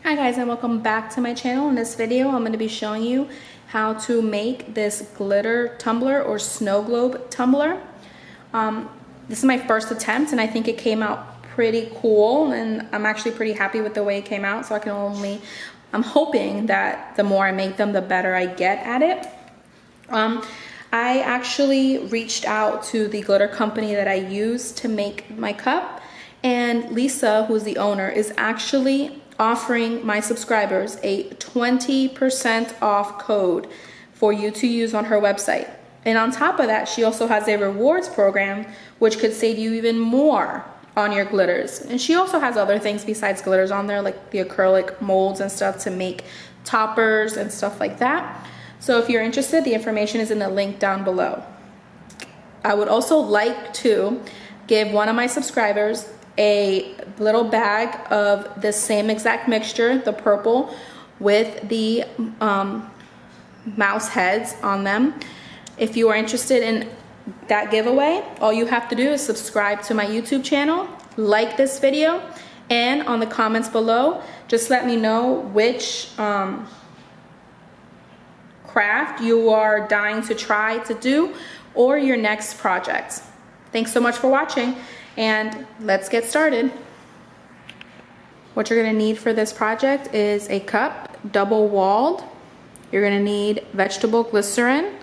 Hi guys, and welcome back to my channel. In this video I'm going to be showing you how to make this glitter tumbler or snow globe tumbler. This is my first attempt and I think it came out pretty cool, and I'm actually pretty happy with the way it came out. So I'm hoping that the more I make them, the better I get at it. I actually reached out to the glitter company that I use to make my cup, and Lisa, who's the owner, is actually offering my subscribers a 20% off code for you to use on her website. And on top of that, she also has a rewards program which could save you even more on your glitters. And she also has other things besides glitters on there, like the acrylic molds and stuff to make toppers and stuff like that. So if you're interested, the information is in the link down below. I would also like to give one of my subscribers a little bag of the same exact mixture, the purple, with the mouse heads on them. If you are interested in that giveaway, all you have to do is subscribe to my YouTube channel, like this video, and on the comments below, just let me know which craft you are dying to try to do or your next project. Thanks so much for watching, and let's get started. What you're gonna need for this project is a cup, double walled. You're gonna need vegetable glycerin.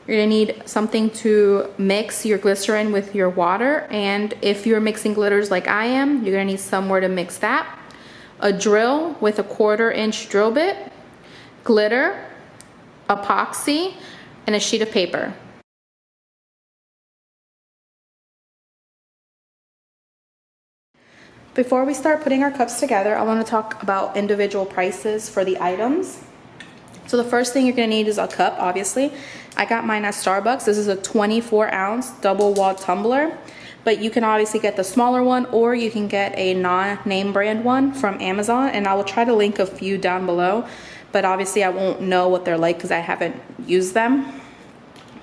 You're gonna need something to mix your glycerin with your water, and if you're mixing glitters like I am, you're gonna need somewhere to mix that. A drill with a 1/4-inch drill bit, glitter, epoxy, and a sheet of paper. Before we start putting our cups together, I want to talk about individual prices for the items. So the first thing you're going to need is a cup, obviously. I got mine at Starbucks. This is a 24-ounce double walled tumbler, but you can obviously get the smaller one, or you can get a non-name brand one from Amazon, and I will try to link a few down below, but obviously I won't know what they're like because I haven't used them.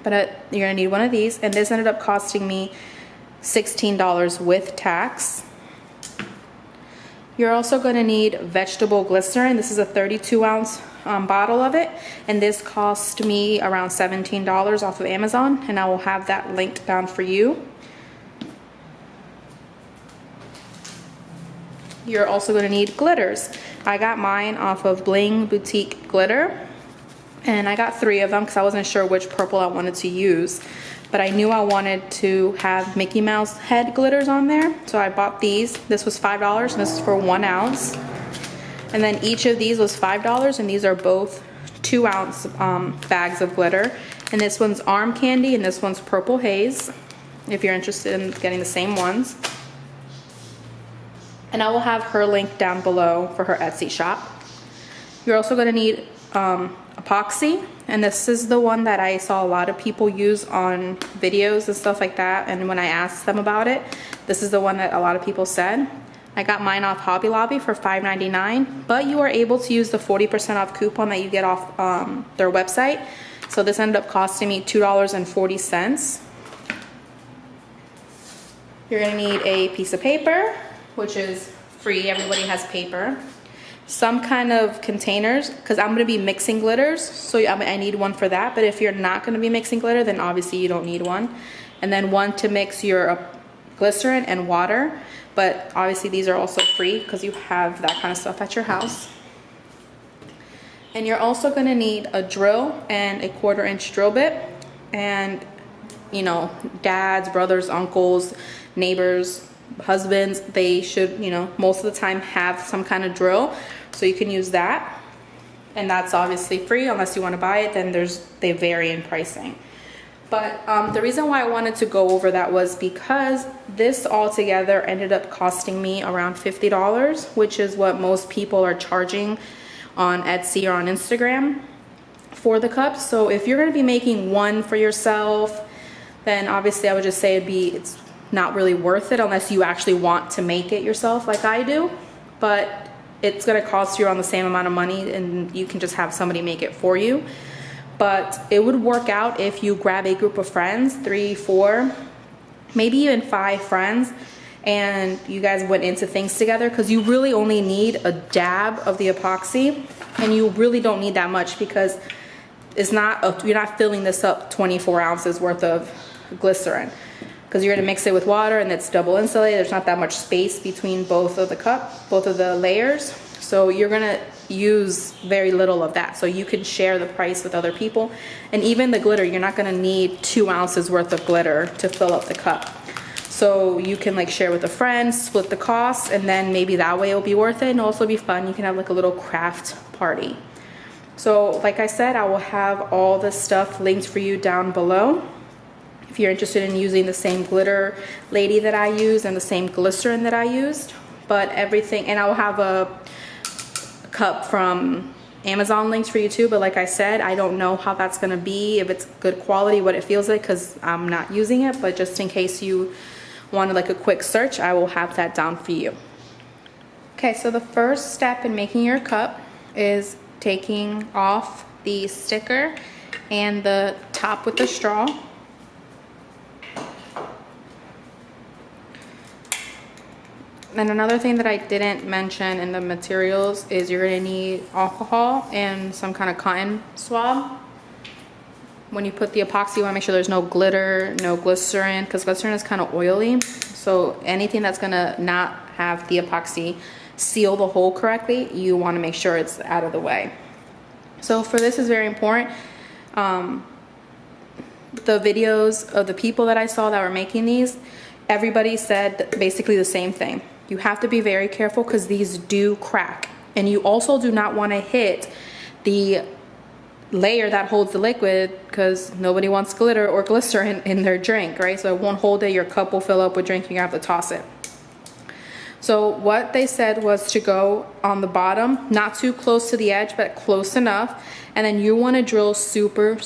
But you're going to need one of these, and this ended up costing me $16 with tax. You're also going to need vegetable glycerin. This is a 32-ounce bottle of it, and this cost me around $17 off of Amazon, and I will have that linked down for you. You're also going to need glitters. I got mine off of Bling Boutique Glitter, and I got 3 of them because I wasn't sure which purple I wanted to use, but I knew I wanted to have Mickey Mouse head glitters on there, so I bought these. This was $5, and this is for 1 ounce. And then each of these was $5, and these are both 2-ounce bags of glitter. And this one's arm candy, and this one's purple haze, if you're interested in getting the same ones. And I will have her link down below for her Etsy shop. You're also gonna need epoxy, and this is the one that I saw a lot of people use on videos and stuff like that, and when I asked them about it, this is the one that a lot of people said. I got mine off Hobby Lobby for $5.99, but you are able to use the 40% off coupon that you get off their website. So this ended up costing me $2.40. You're gonna need a piece of paper, which is free, everybody has paper. Some kind of containers, because I'm going to be mixing glitters, so I need one for that. But if you're not going to be mixing glitter, then obviously you don't need one. And then one to mix your glycerin and water, but obviously these are also free because you have that kind of stuff at your house. And you're also going to need a drill and a 1/4-inch drill bit, and you know, dads, brothers, uncles, neighbors, husbands, they should, you know, most of the time have some kind of drill, so you can use that, and that's obviously free unless you want to buy it. Then they vary in pricing. But the reason why I wanted to go over that was because this altogether ended up costing me around $50, which is what most people are charging on Etsy or on Instagram for the cups. So if you're going to be making one for yourself, then obviously I would just say it's not really worth it unless you actually want to make it yourself like I do. But it's going to cost you around the same amount of money, and you can just have somebody make it for you. But it would work out if you grab a group of friends, 3, 4, maybe even 5 friends, and you guys went into things together, because you really only need a dab of the epoxy, and you really don't need that much because it's not you're not filling this up 24 ounces worth of glycerin, because you're going to mix it with water and it's double insulated. There's not that much space between both of the layers, so you're going to use very little of that, so you can share the price with other people. And even the glitter, you're not going to need 2 ounces worth of glitter to fill up the cup, so you can like share with a friend, split the cost, and then maybe that way it'll be worth it and also be fun. You can have like a little craft party. So like I said, I will have all this stuff linked for you down below if you're interested in using the same glitter lady that I use and the same glycerin that I used. But everything, and I will have a cup from Amazon links for you too, but like I said, I don't know how that's gonna be, if it's good quality, what it feels like, because I'm not using it. But just in case you wanted like a quick search, I will have that down for you. Okay, so the first step in making your cup is taking off the sticker and the top with the straw. And another thing that I didn't mention in the materials is you're gonna need alcohol and some kind of cotton swab. When you put the epoxy, you wanna make sure there's no glitter, no glycerin, because glycerin is kind of oily. So anything that's gonna not have the epoxy seal the hole correctly, you wanna make sure it's out of the way. So for this is very important. The videos of the people that I saw that were making these, everybody said basically the same thing. You have to be very careful because these do crack, and you also do not want to hit the layer that holds the liquid, because nobody wants glitter or glycerin in their drink, right? So it won't hold it, your cup will fill up with drink, you're gonna have to toss it. So what they said was to go on the bottom, not too close to the edge, but close enough, and then you want to drill super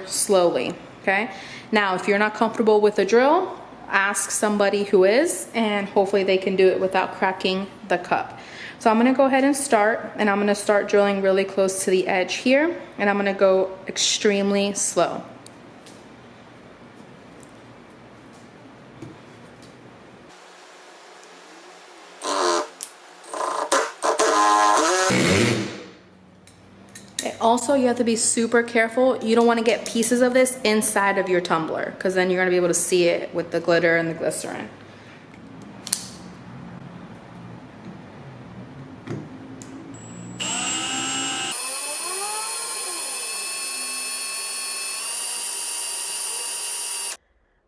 slowly. Okay, now if you're not comfortable with the drill, ask somebody who is, and hopefully they can do it without cracking the cup. So I'm gonna go ahead and start, and I'm gonna start drilling really close to the edge here, and I'm gonna go extremely slow. Also, you have to be super careful. You don't want to get pieces of this inside of your tumbler, because then you're going to be able to see it with the glitter and the glycerin.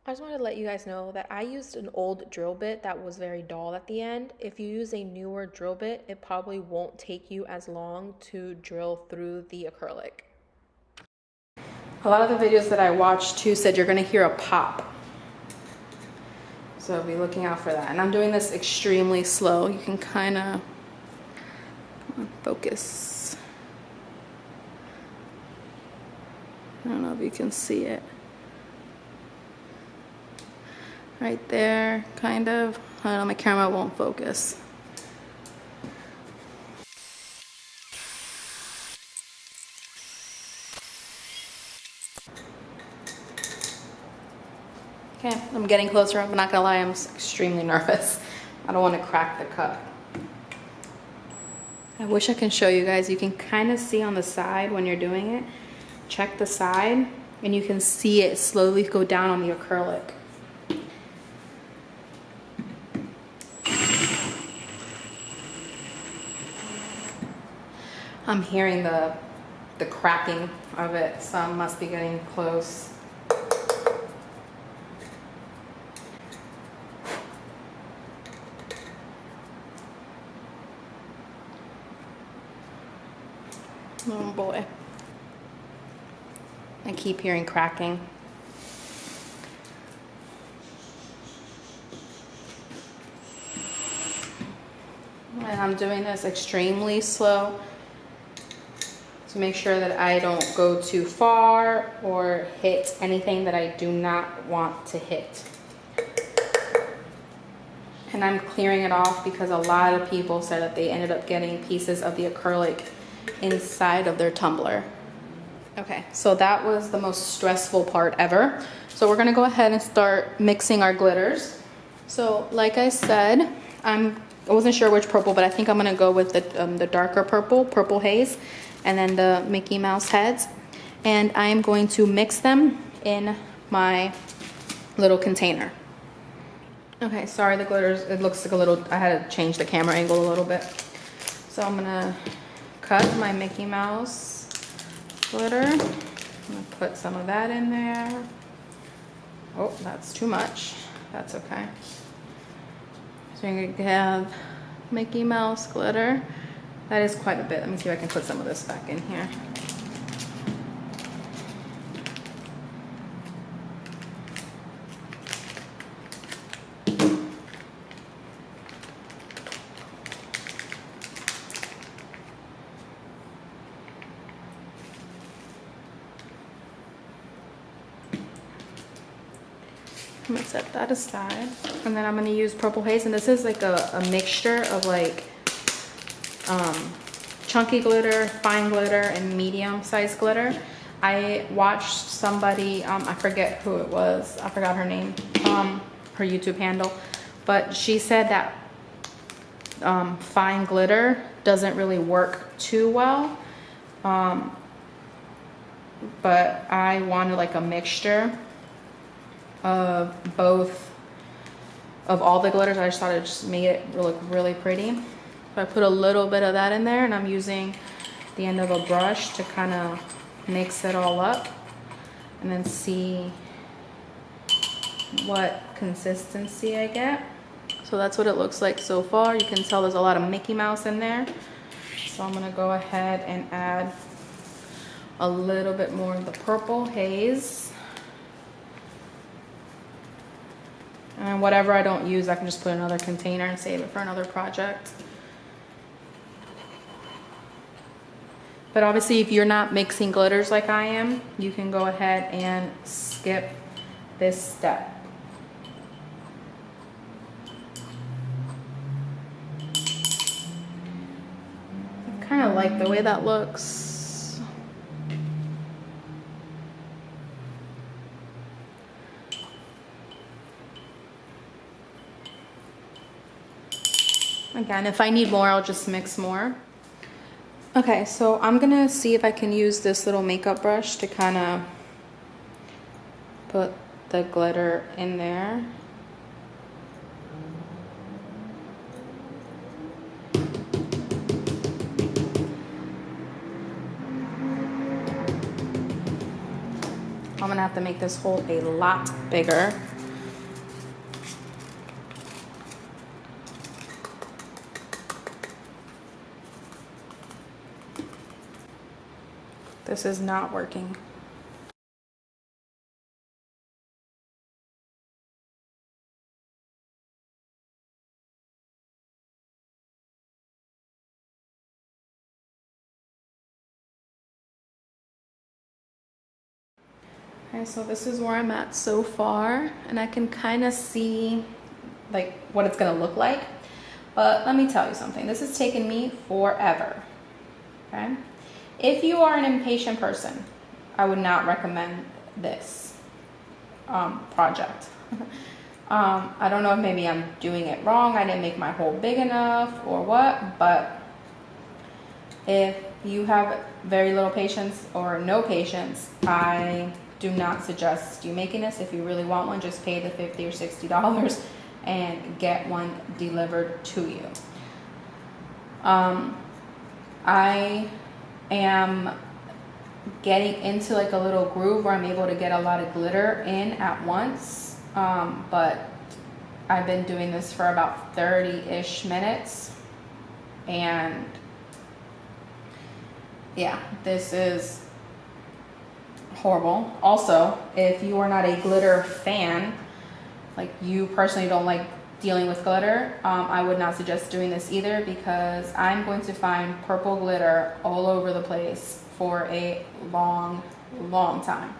I just wanted to let you guys know that I used an old drill bit that was very dull at the end. If you use a newer drill bit, it probably won't take you as long to drill through the acrylic. A lot of the videos that I watched too said you're gonna hear a pop. So be looking out for that. And I'm doing this extremely slow. You can kind of focus. I don't know if you can see it. Right there, kind of. I don't know, my camera won't focus. Okay, I'm getting closer. I'm not gonna lie, I'm extremely nervous. I don't want to crack the cup. I wish I can show you guys. You can kind of see on the side when you're doing it. Check the side, and you can see it slowly go down on the acrylic. I'm hearing the cracking of it, so I must be getting close. Oh boy. I keep hearing cracking. And I'm doing this extremely slow to make sure that I don't go too far or hit anything that I do not want to hit. And I'm clearing it off because a lot of people said that they ended up getting pieces of the acrylic inside of their tumbler. Okay, so that was the most stressful part ever. So we're gonna go ahead and start mixing our glitters. So like I said, I wasn't sure which purple, but I think I'm gonna go with the darker purple haze, and then the Mickey Mouse heads. And I am going to mix them in my little container. Okay, sorry, the glitters, it looks like a little, I had to change the camera angle a little bit. So I'm gonna cut my Mickey Mouse glitter. I'm gonna put some of that in there. Oh, that's too much. That's okay. So you're gonna have Mickey Mouse glitter. That is quite a bit. Let me see if I can put some of this back in here. I'm gonna set that aside, and then I'm gonna use purple haze, and this is like a mixture of like chunky glitter, fine glitter, and medium size glitter. I watched somebody, I forget who it was, I forgot her name, her YouTube handle, but she said that fine glitter doesn't really work too well, but I wanted like a mixture of both, of all the glitters. I just thought it just made it look really pretty. So I put a little bit of that in there, and I'm using the end of a brush to kind of mix it all up and then see what consistency I get. So that's what it looks like so far. You can tell there's a lot of Mickey Mouse in there. So I'm gonna go ahead and add a little bit more of the purple haze. And whatever I don't use, I can just put in another container and save it for another project. But obviously, if you're not mixing glitters like I am, you can go ahead and skip this step. I kind of like the way that looks. Again, if I need more, I'll just mix more. Okay, so I'm gonna see if I can use this little makeup brush to kind of put the glitter in there. I'm gonna have to make this hole a lot bigger. This is not working. Okay, so this is where I'm at so far, and I can kind of see like what it's gonna look like. But let me tell you something, this has taken me forever, okay? If you are an impatient person, I would not recommend this project. I don't know if maybe I'm doing it wrong, I didn't make my hole big enough or what, but if you have very little patience or no patience, I do not suggest you making this. If you really want one, just pay the $50 or $60 and get one delivered to you. I am getting into like a little groove where I'm able to get a lot of glitter in at once, but I've been doing this for about 30-ish minutes, and yeah, this is horrible. Also, if you are not a glitter fan, like you personally don't like dealing with glitter, I would not suggest doing this either, because I'm going to find purple glitter all over the place for a long time,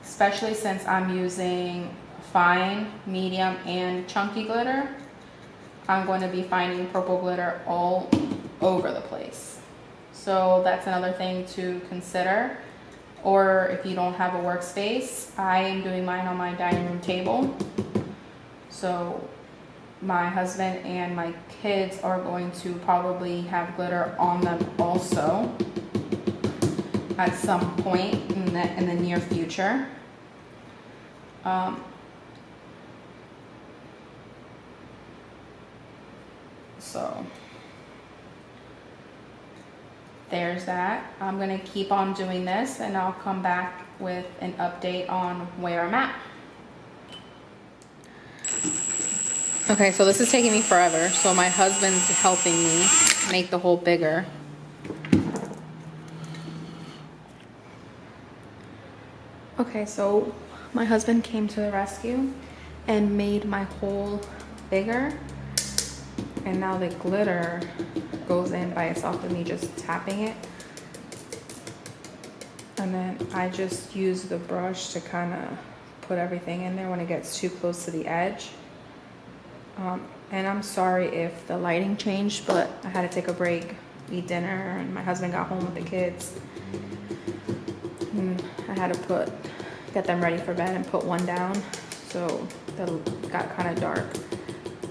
especially since I'm using fine, medium, and chunky glitter. I'm going to be finding purple glitter all over the place. So that's another thing to consider. Or if you don't have a workspace, I am doing mine on my dining room table. So my husband and my kids are going to probably have glitter on them also at some point in the near future. So there's that. I'm gonna keep on doing this and I'll come back with an update on where I'm at. Okay, so this is taking me forever. So my husband's helping me make the hole bigger. Okay, so my husband came to the rescue and made my hole bigger. And now the glitter goes in by itself with me just tapping it. And then I just use the brush to kind of put everything in there when it gets too close to the edge. And I'm sorry if the lighting changed, but I had to take a break, eat dinner, and my husband got home with the kids. And I had to get them ready for bed and put one down, so it got kind of dark.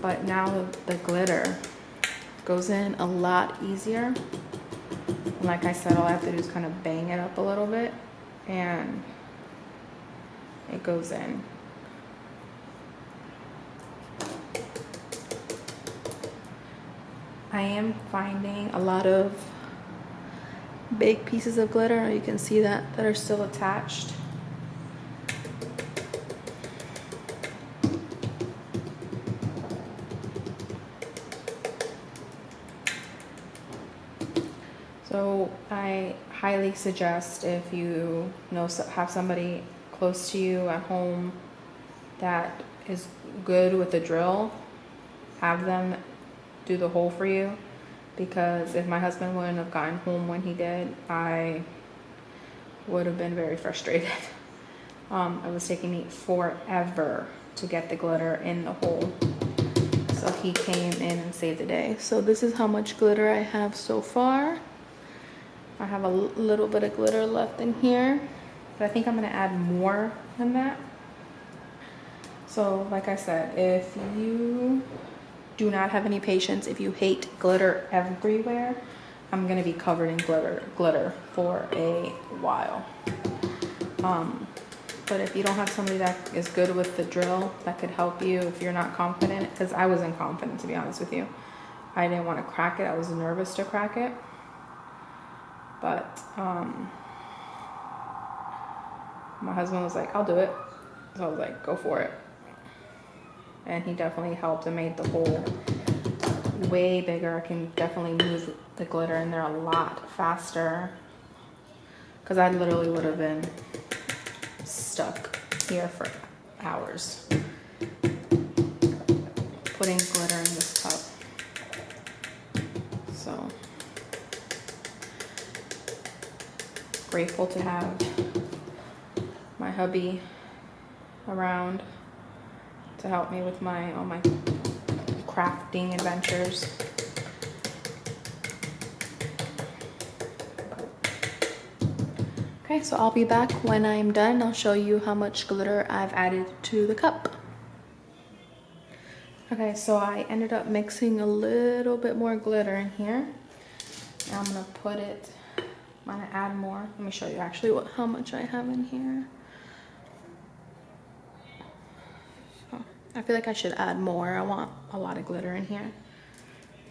But now the glitter goes in a lot easier. And like I said, all I have to do is kind of bang it up a little bit and it goes in. I am finding a lot of big pieces of glitter, you can see that are still attached. So I highly suggest, if you have somebody close to you at home that is good with the drill, have them do the hole for you, because if my husband wouldn't have gotten home when he did, I would have been very frustrated. It was taking me forever to get the glitter in the hole. So he came in and saved the day. So this is how much glitter I have so far. I have a little bit of glitter left in here, but I think I'm gonna add more than that. So like I said, if you do not have any patience, if you hate glitter everywhere, I'm gonna be covered in glitter for a while. But if you don't have somebody that is good with the drill that could help you, if you're not confident, because I wasn't confident, to be honest with you. I didn't want to crack it, I was nervous to crack it. But my husband was like, I'll do it. So I was like, go for it. And he definitely helped and made the hole way bigger. I can definitely move the glitter in there a lot faster, because I literally would have been stuck here for hours putting glitter in this cup. So grateful to have my hubby around to help me with all my crafting adventures. Okay, so I'll be back when I'm done. I'll show you how much glitter I've added to the cup. Okay, so I ended up mixing a little bit more glitter in here. Now I'm gonna I'm gonna add more. Let me show you actually how much I have in here. So I feel like I should add more. I want a lot of glitter in here.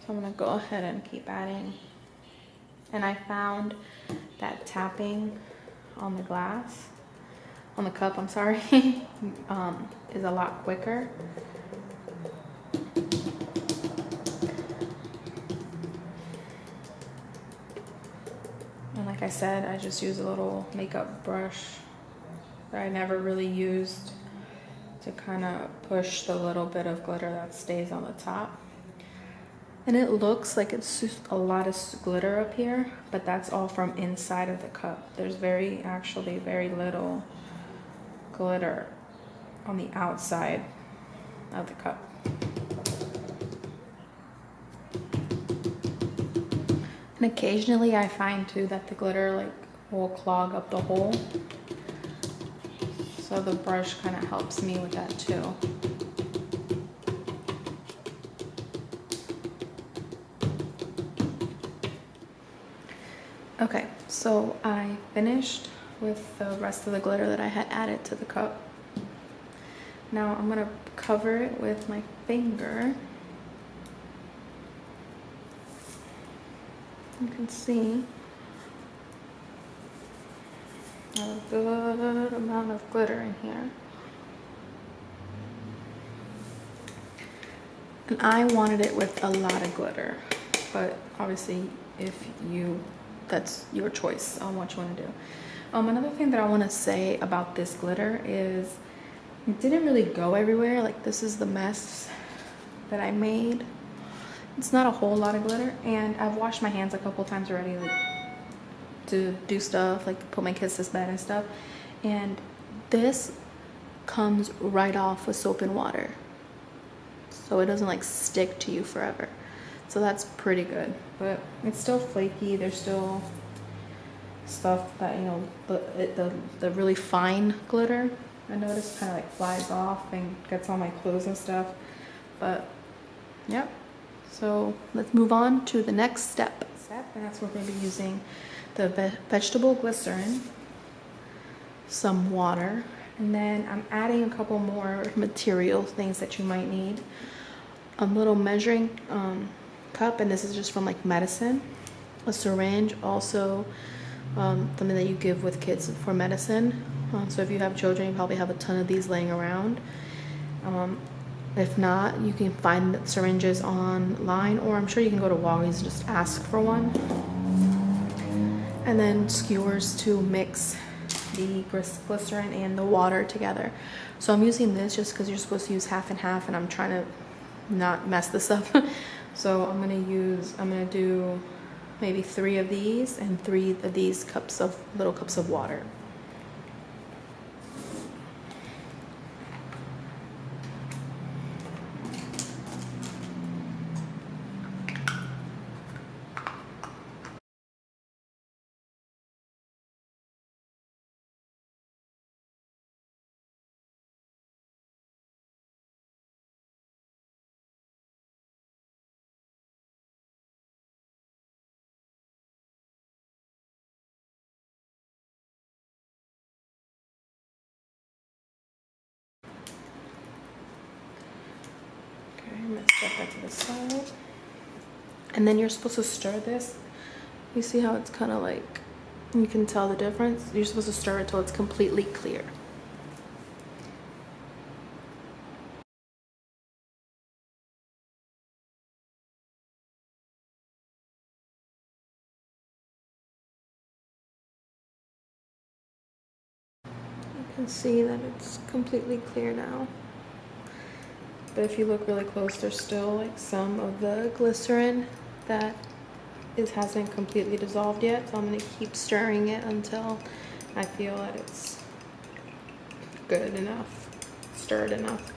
So I'm gonna go ahead and keep adding. And I found that tapping on the cup, I'm sorry, is a lot quicker. And like I said, I just use a little makeup brush that I never really used to kind of push the little bit of glitter that stays on the top. And it looks like it's just a lot of glitter up here, but that's all from inside of the cup. There's actually very little glitter on the outside of the cup. And occasionally I find too that the glitter will clog up the hole. So the brush kind of helps me with that too. Okay, so I finished with the rest of the glitter that I had added to the cup. Now I'm gonna cover it with my finger. You can see a good amount of glitter in here. And I wanted it with a lot of glitter, but obviously that's your choice on what you want to do. Another thing that I want to say about this glitter is it didn't really go everywhere. Like, this is the mess that I made. It's not a whole lot of glitter, and I've washed my hands a couple times already, like to do stuff, like put my kids to bed and stuff. And this comes right off with soap and water, so it doesn't like stick to you forever. So that's pretty good, but it's still flaky. There's still stuff that, you know, the really fine glitter, I noticed, kind of like flies off and gets on my clothes and stuff. But yep, so let's move on to the next step, and that's where we're going to be using the vegetable glycerin, some water, and then I'm adding a couple more material things that you might need. A little measuring cup, and this is just from like medicine. A syringe, also something that you give with kids for medicine. So if you have children, you probably have a ton of these laying around. If not, you can find syringes online, or I'm sure you can go to Walgreens and just ask for one. And then skewers to mix the glycerin and the water together. So I'm using this just because you're supposed to use half and half, and I'm trying to not mess this up. So I'm gonna do maybe 3 of these and 3 of these little cups of water. I'm gonna set that to the side. And then you're supposed to stir this. You see how it's kind of like, you can tell the difference? You're supposed to stir it till it's completely clear. You can see that it's completely clear now. But if you look really close, there's still like some of the glycerin that hasn't completely dissolved yet. So I'm gonna keep stirring it until I feel that it's good enough, stirred enough.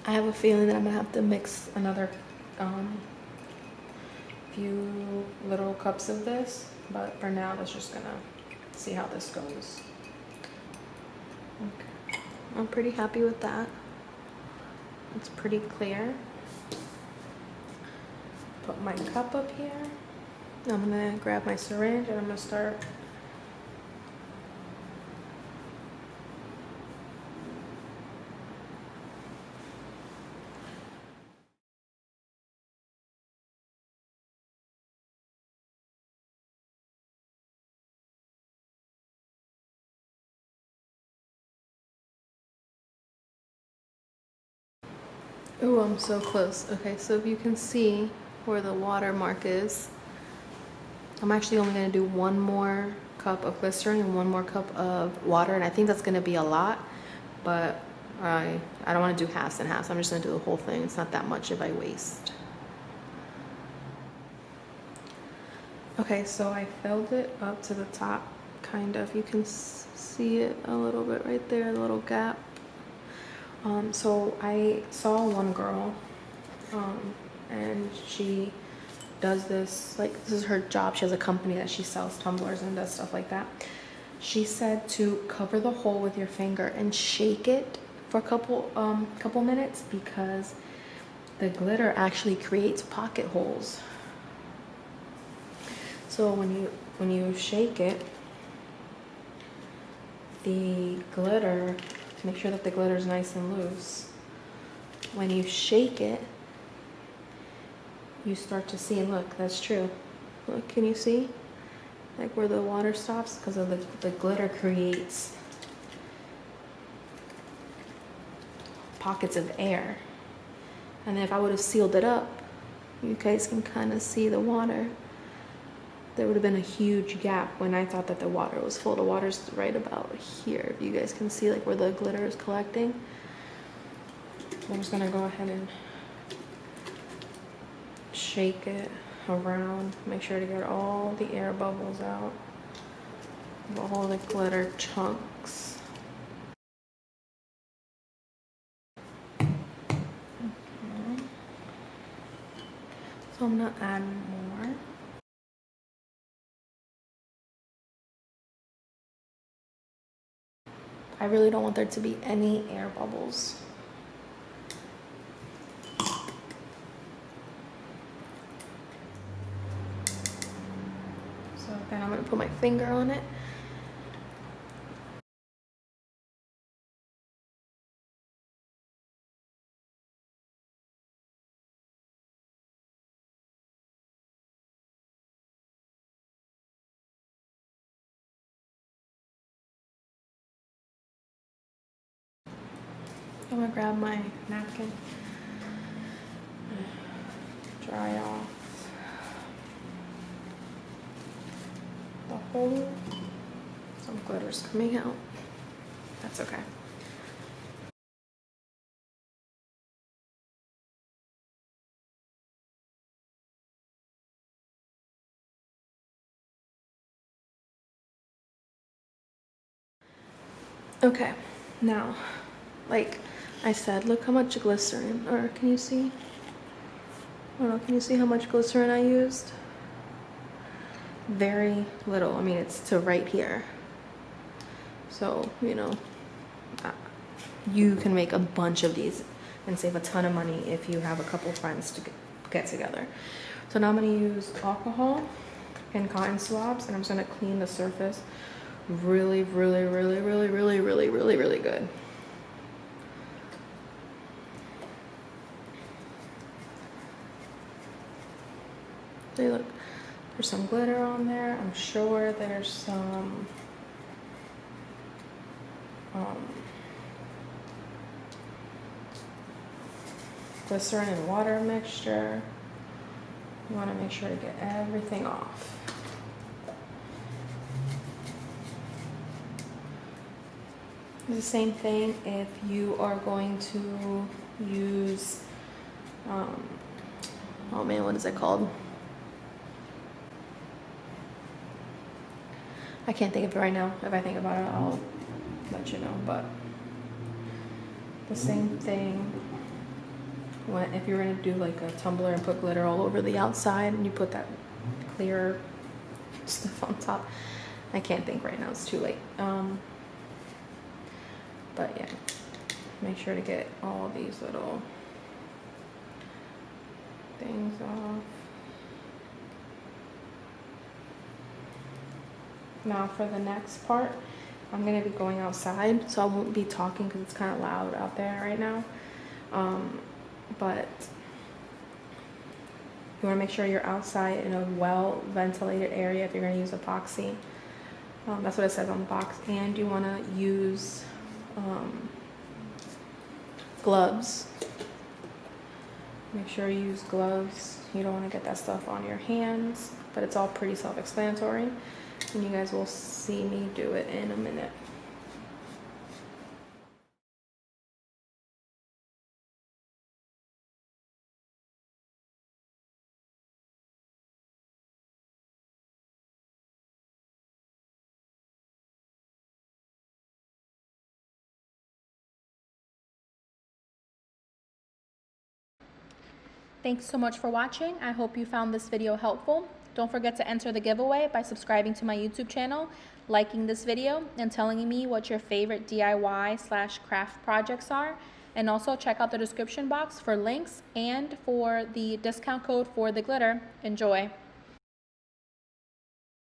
I have a feeling that I'm gonna have to mix another few little cups of this, but for now, that's just gonna see how this goes. Okay, I'm pretty happy with that. It's pretty clear. Put my cup up here. I'm gonna grab my syringe and I'm gonna start oh, I'm so close. Okay, so if you can see where the water mark is, I'm actually only going to do 1 more cup of glycerin and 1 more cup of water, and I think that's going to be a lot, but I don't want to do halves and halves. I'm just going to do the whole thing. It's not that much if I waste. Okay, so I filled it up to the top, kind of. You can see it a little bit right there, a little gap. So I saw one girl, and she does this, like, this is her job. She has a company that she sells tumblers and does stuff like that. She said to cover the hole with your finger and shake it for a couple minutes, because the glitter actually creates pocket holes. So when you shake it, the glitter, make sure that the glitter is nice and loose. When you shake it, you start to see, and look, that's true. Look, can you see? Like where the water stops? Because of the glitter creates pockets of air. And then if I would have sealed it up, you guys can kind of see the water. There would have been a huge gap when I thought that the water was full. The water's right about here. If you guys can see like where the glitter is collecting. I'm just gonna go ahead and shake it around. Make sure to get all the air bubbles out of all the glitter chunks. Okay. So I'm gonna add more. I really don't want there to be any air bubbles. So then I'm gonna put my finger on it. I'm gonna grab my napkin, dry off the hole. Some glitter's coming out. That's okay. Okay, now, like I said, look how much glycerin, or can you see? I don't know, can you see how much glycerin I used? Very little. I mean, it's to right here. So, you know, you can make a bunch of these and save a ton of money if you have a couple friends to get together. So now I'm going to use alcohol and cotton swabs, and I'm just going to clean the surface really, really, really, really, really, really, really, really good. See, look, there's some glitter on there. I'm sure there's some glycerin and water mixture. You want to make sure to get everything off. It's the same thing if you are going to use, oh man, what is it called? I can't think of it right now. If I think about it, I'll let you know. But the same thing if you're gonna do like a tumbler and put glitter all over the outside and you put that clear stuff on top. I can't think right now, it's too late. But yeah, make sure to get all these little things off. Now for the next part, I'm gonna be going outside, so I won't be talking because it's kind of loud out there right now. But you want to make sure you're outside in a well ventilated area if you're going to use epoxy. That's what it says on the box. And you want to use gloves. Make sure you use gloves. You don't want to get that stuff on your hands, but it's all pretty self-explanatory. And you guys will see me do it in a minute. Thanks so much for watching. I hope you found this video helpful. Don't forget to enter the giveaway by subscribing to my YouTube channel, liking this video, and telling me what your favorite DIY/craft projects are. And also check out the description box for links and for the discount code for the glitter. Enjoy.